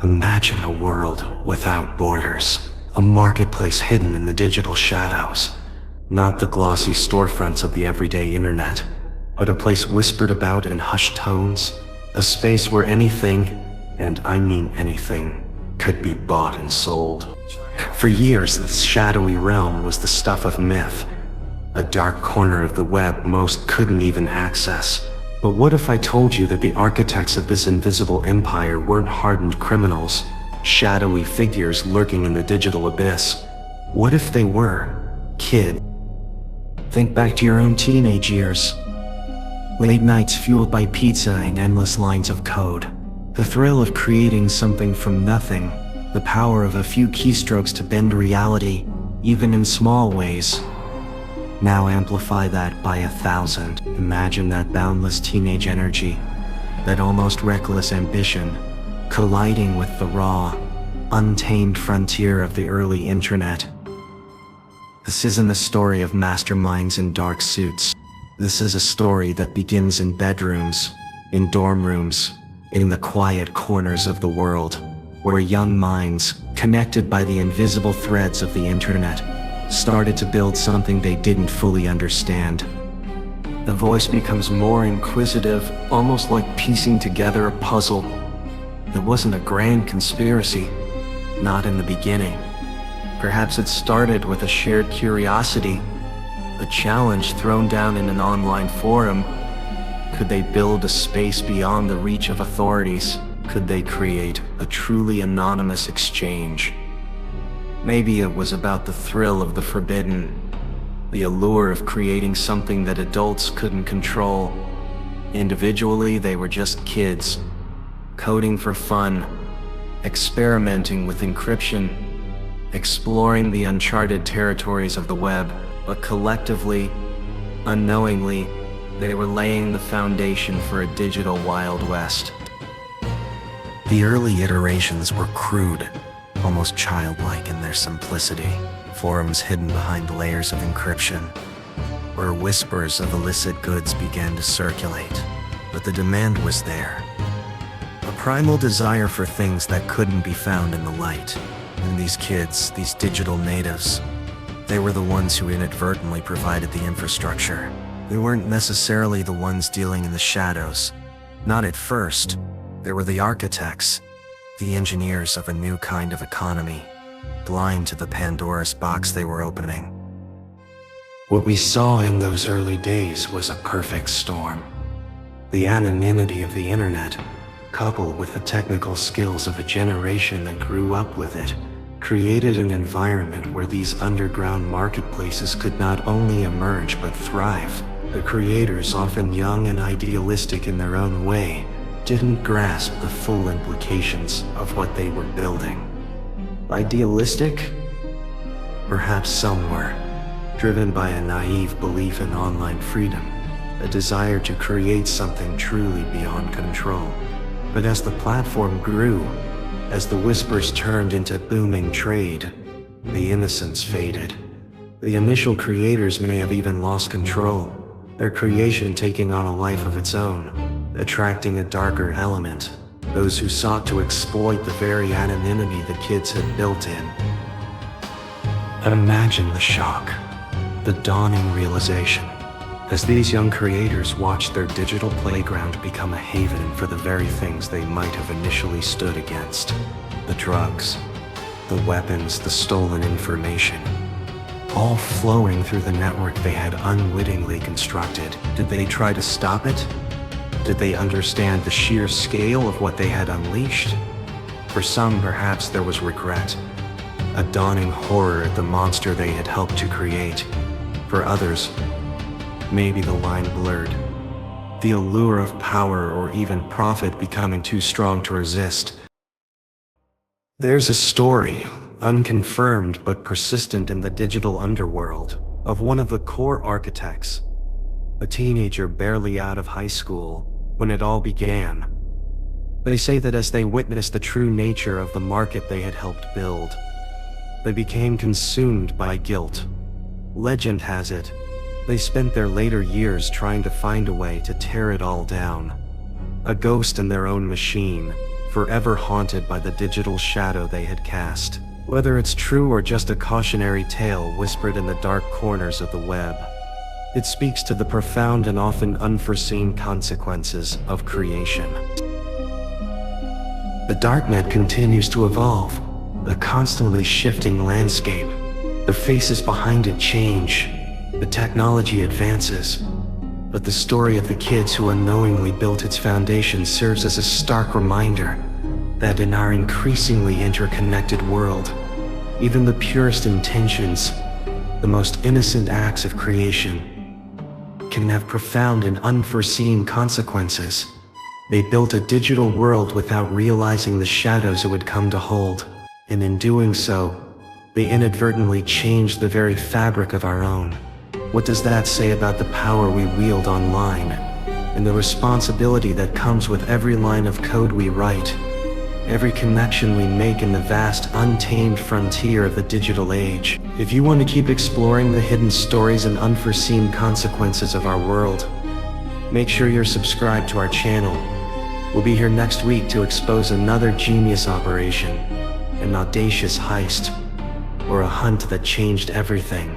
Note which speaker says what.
Speaker 1: Imagine a world without borders, a marketplace hidden in the digital shadows. Not the glossy storefronts of the everyday internet, but a place whispered about in hushed tones, a space where anything, and I mean anything, could be bought and sold. For years, this shadowy realm was the stuff of myth, a dark corner of the web most couldn't even access. But what if I told you that the architects of this invisible empire weren't hardened criminals, shadowy figures lurking in the digital abyss? What if they were, kid? Think back to your own teenage years. Late nights fueled by pizza and endless lines of code. The thrill of creating something from nothing. The power of a few keystrokes to bend reality, even in small ways. Now amplify that by 1,000. Imagine that boundless teenage energy, that almost reckless ambition, colliding with the raw, untamed frontier of the early internet. This isn't a story of masterminds in dark suits. This is a story that begins in bedrooms, in dorm rooms, in the quiet corners of the world, where young minds, connected by the invisible threads of the internet, started to build something they didn't fully understand. The voice becomes more inquisitive, almost like piecing together a puzzle. It wasn't a grand conspiracy, not in the beginning. Perhaps it started with a shared curiosity, a challenge thrown down in an online forum. Could they build a space beyond the reach of authorities? Could they create a truly anonymous exchange? Maybe it was about the thrill of the forbidden, the allure of creating something that adults couldn't control. Individually, they were just kids, coding for fun, experimenting with encryption, exploring the uncharted territories of the web. But collectively, unknowingly, they were laying the foundation for a digital Wild West. The early iterations were crude, almost childlike in their simplicity. Forums hidden behind layers of encryption, where whispers of illicit goods began to circulate. But the demand was there. A primal desire for things that couldn't be found in the light. And these kids, these digital natives, they were the ones who inadvertently provided the infrastructure. They weren't necessarily the ones dealing in the shadows. Not at first. They were the architects, the engineers of a new kind of economy, blind to the Pandora's box they were opening. What we saw in those early days was a perfect storm. The anonymity of the internet, coupled with the technical skills of a generation that grew up with it, created an environment where these underground marketplaces could not only emerge but thrive. The creators, often young and idealistic in their own way, didn't grasp the full implications of what they were building. Idealistic? Perhaps some were, driven by a naive belief in online freedom, a desire to create something truly beyond control. But as the platform grew, as the whispers turned into booming trade, the innocence faded. The initial creators may have even lost control, their creation taking on a life of its own, attracting a darker element, those who sought to exploit the very anonymity the kids had built in. Imagine the shock, the dawning realization, as these young creators watched their digital playground become a haven for the very things they might have initially stood against. The drugs, the weapons, the stolen information, all flowing through the network they had unwittingly constructed. Did they try to stop it? Did they understand the sheer scale of what they had unleashed? For some, perhaps there was regret, a dawning horror at the monster they had helped to create. For others, maybe the line blurred, the allure of power or even profit becoming too strong to resist. There's a story, unconfirmed but persistent in the digital underworld, of one of the core architects, a teenager barely out of high school when it all began. They say that as they witnessed the true nature of the market they had helped build, they became consumed by guilt. Legend has it, they spent their later years trying to find a way to tear it all down. A ghost in their own machine, forever haunted by the digital shadow they had cast. Whether it's true or just a cautionary tale whispered in the dark corners of the web, it speaks to the profound and often unforeseen consequences of creation. The Darknet continues to evolve, a constantly shifting landscape. The faces behind it change, the technology advances, but the story of the kids who unknowingly built its foundation serves as a stark reminder that in our increasingly interconnected world, even the purest intentions, the most innocent acts of creation, can have profound and unforeseen consequences. They built a digital world without realizing the shadows it would come to hold, and in doing so, they inadvertently changed the very fabric of our own. What does that say about the power we wield online, and the responsibility that comes with every line of code we write, every connection we make in the vast, untamed frontier of the digital age? If you want to keep exploring the hidden stories and unforeseen consequences of our world, make sure you're subscribed to our channel. We'll be here next week to expose another genius operation, an audacious heist, or a hunt that changed everything.